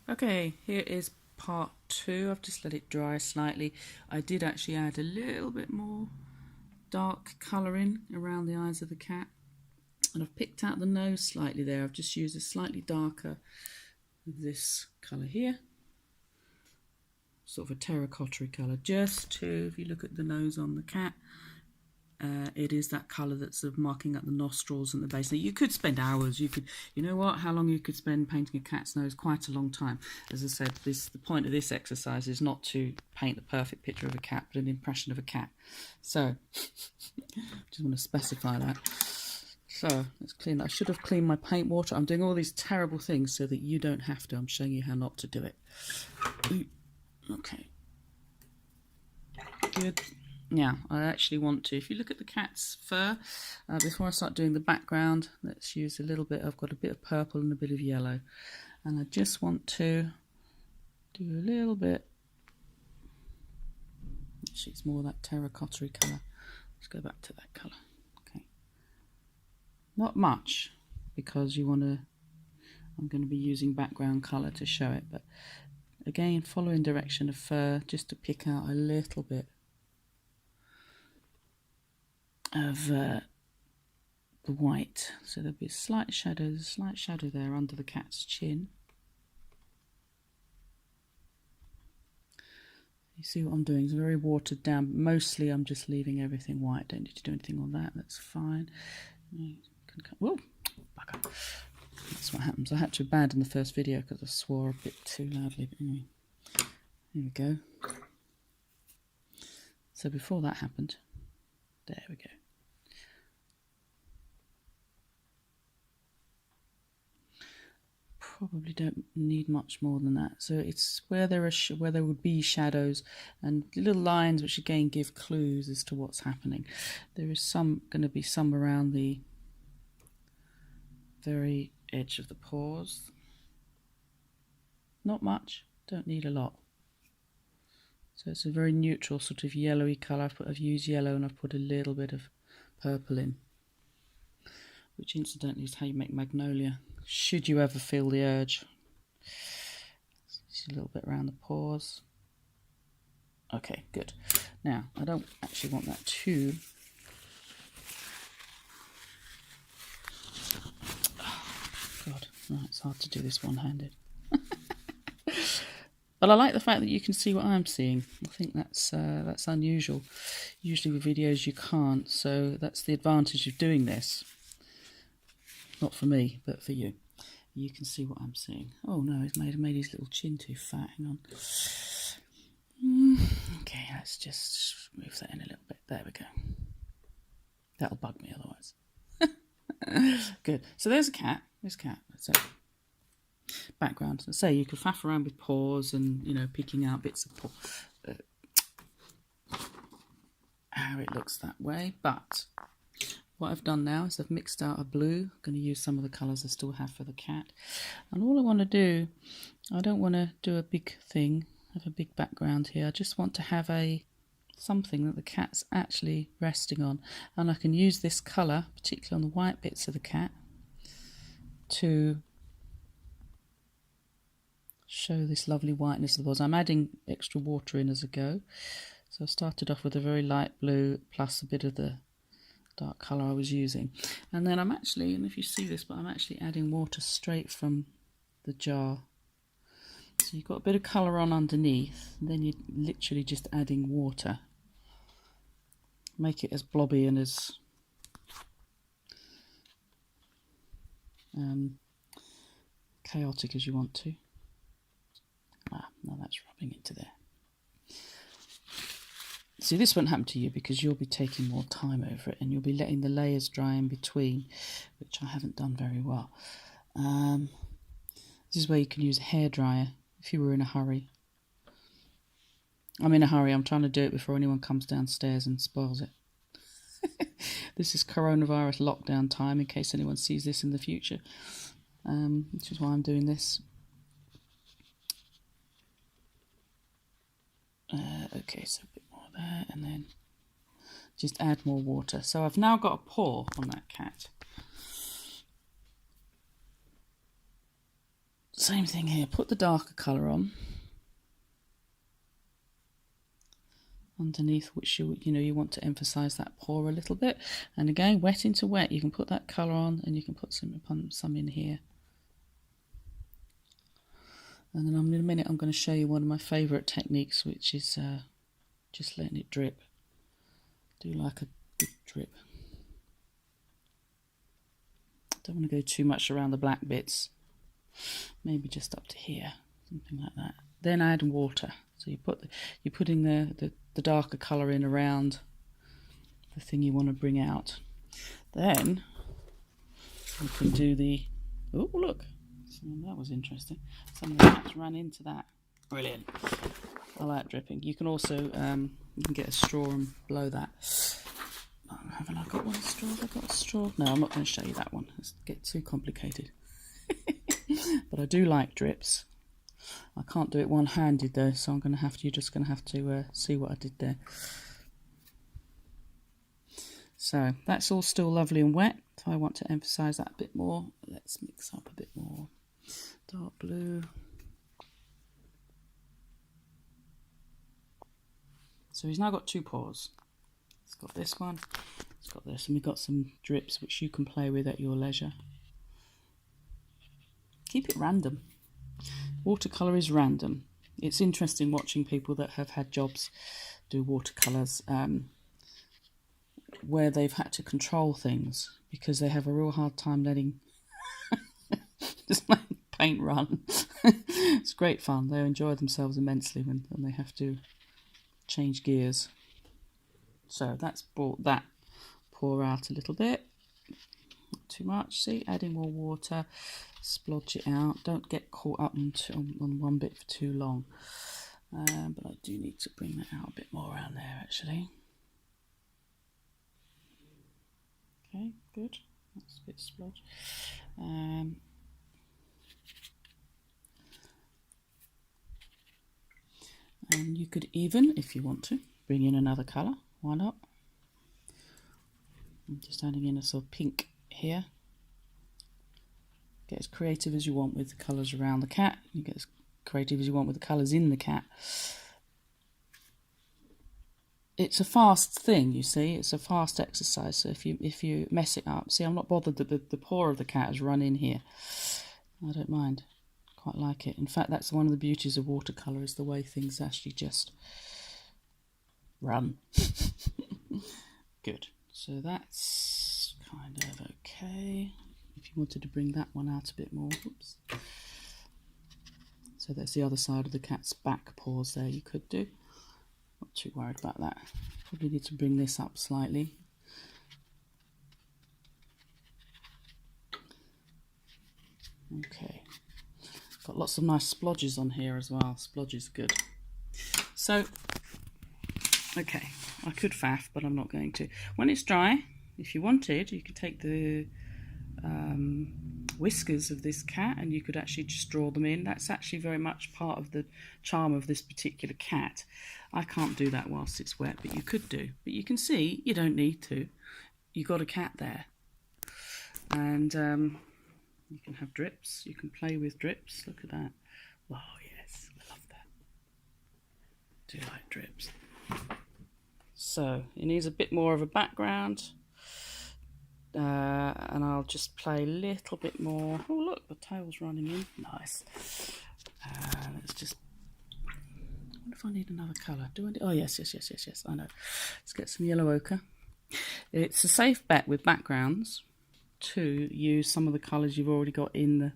Okay, here is part two. I've just let it dry slightly. I did actually add a little bit more dark colouring around the eyes of the cat. And I've picked out the nose slightly there. I've just used a slightly darker of this colour here. Sort of a terracotta colour. Just to, if you look at the nose on the cat, it is that colour that's sort of marking up the nostrils and the base. Now, you could spend hours. You know what? How long you could spend painting a cat's nose? Quite a long time. As I said, the point of this exercise is not to paint the perfect picture of a cat, but an impression of a cat. So, just want to specify that. So let's clean that. I should have cleaned my paint water. I'm doing all these terrible things so that you don't have to. I'm showing you how not to do it. Okay. Good. Now, I actually want to, if you look at the cat's fur, before I start doing the background, let's use a little bit. I've got a bit of purple and a bit of yellow. And I just want to do a little bit. Actually, it's more that terracotta colour. Let's go back to that colour. Okay. Not much, because you want to, I'm going to be using background colour to show it. But again, following direction of fur, just to pick out a little bit of the white, so there'll be a slight shadow there under the cat's chin. You see what I'm doing? It's very watered down. Mostly I'm just leaving everything white. Don't need to do anything on that. That's fine. Whoa, back up. That's what happens. I had to abandon the first video because I swore a bit too loudly. But anyway, here we go. So before that happened, there we go. Probably don't need much more than that. So it's where there would be shadows and little lines, which again give clues as to what's happening. There is going to be some around the very edge of the paws. Not much. Don't need a lot. So it's a very neutral sort of yellowy colour. I've used yellow and I've put a little bit of purple in, which incidentally is how you make magnolia, should you ever feel the urge. Just a little bit around the paws. Okay, good. Now, I don't actually want that too. Oh, God, right, it's hard to do this one-handed. But I like the fact that you can see what I'm seeing. I think that's unusual. Usually with videos you can't, so that's the advantage of doing this. Not for me, but for you. You can see what I'm seeing. Oh no, he's made his little chin too fat. Hang on. Okay, let's just move that in a little bit. There we go. That'll bug me otherwise. Good. So there's a cat. There's a cat. So background. So say you could faff around with paws and, you know, picking out bits of paw. How it looks that way, but what I've done now is I've mixed out a blue. I'm going to use some of the colours I still have for the cat. And all I want to do, I don't want to do a big thing, have a big background here. I just want to have something that the cat's actually resting on. And I can use this colour, particularly on the white bits of the cat, to show this lovely whiteness of the paws. I'm adding extra water in as I go. So I started off with a very light blue plus a bit of the dark colour I was using, and then I'm actually, and if you see this, but I'm actually adding water straight from the jar. So you've got a bit of colour on underneath, and then you're literally just adding water. Make it as blobby and as chaotic as you want to. Now that's rubbing into there. See, this won't happen to you because you'll be taking more time over it and you'll be letting the layers dry in between, which I haven't done very well. This is where you can use a hairdryer if you were in a hurry. I'm in a hurry. I'm trying to do it before anyone comes downstairs and spoils it. This is coronavirus lockdown time in case anyone sees this in the future, which is why I'm doing this. Okay, so a bit more there, and then just add more water. So I've now got a paw on that cat. Same thing here, put the darker colour on underneath, which you want to emphasise that pour a little bit. And again, wet into wet, you can put that colour on and you can put some in here. And then in a minute I'm going to show you one of my favourite techniques, which is just letting it drip. Do like a good drip. Don't want to go too much around the black bits. Maybe just up to here, something like that. Then add water. So you're putting the darker colour in around the thing you want to bring out. Then you can do the, oh look, that was interesting. Some of the cats ran into that. Brilliant. I like dripping. You can also you can get a straw and blow that. Oh, haven't I got one straw? Have I got a straw? No, I'm not going to show you that one. It's get too complicated. But I do like drips. I can't do it one-handed though, so you're just going to have to see what I did there. So that's all still lovely and wet. So I want to emphasise that a bit more. Let's mix up a bit more dark blue. So he's now got two pours. It's got this one, it's got this, and we've got some drips which you can play with at your leisure. Keep it random. Watercolour is random. It's interesting watching people that have had jobs do watercolours where they've had to control things because they have a real hard time letting just like paint run. It's great fun. They enjoy themselves immensely when they have to change gears. So that's brought that pour out a little bit. Not too much. See, adding more water, splodge it out. Don't get caught up on one bit for too long. But I do need to bring that out a bit more around there actually. Okay, good. That's a bit splodge. And you could even, if you want to, bring in another colour. Why not? I'm just adding in a sort of pink here. Get as creative as you want with the colours around the cat. You get as creative as you want with the colours in the cat. It's a fast thing, you see. It's a fast exercise. So if you mess it up, see, I'm not bothered that the paw of the cat has run in here. I don't mind. Quite like it. In fact, that's one of the beauties of watercolour, is the way things actually just run. Good. So that's kind of okay. If you wanted to bring that one out a bit more, oops. So that's the other side of the cat's back paws there, you could do. Not too worried about that. Probably need to bring this up slightly. Okay. Got lots of nice splodges on here as well. Splodges are good. So, okay, I could faff, but I'm not going to. When it's dry, if you wanted, you could take the whiskers of this cat and you could actually just draw them in. That's actually very much part of the charm of this particular cat. I can't do that whilst it's wet, but you could do. But you can see, you don't need to. You've got a cat there. And you can have drips. You can play with drips. Look at that. Oh, yes. I love that. Do like drips. So, it needs a bit more of a background. And I'll just play a little bit more. Oh, look, the tail's running in. Nice. Let's just... I wonder if I need another colour. Do I need... Oh, yes. I know. Let's get some yellow ochre. It's a safe bet with backgrounds to use some of the colours you've already got in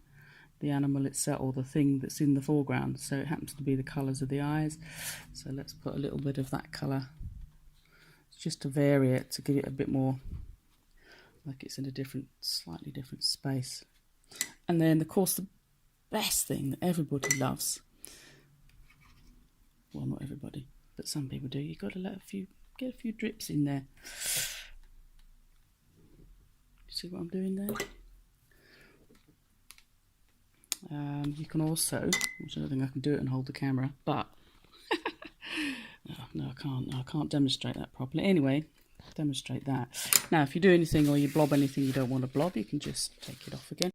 the animal itself, or the thing that's in the foreground. So it happens to be the colours of the eyes. So let's put a little bit of that colour just to vary it, to give it a bit more like it's in a slightly different space. And then, of course, the best thing that everybody loves, well, not everybody, but some people do, you've got to get a few drips in there. See what I'm doing there? You can also, which I don't think I can do it and hold the camera, but no, I can't demonstrate that properly. Anyway, demonstrate that. Now, if you do anything or you blob anything you don't want to blob, you can just take it off again.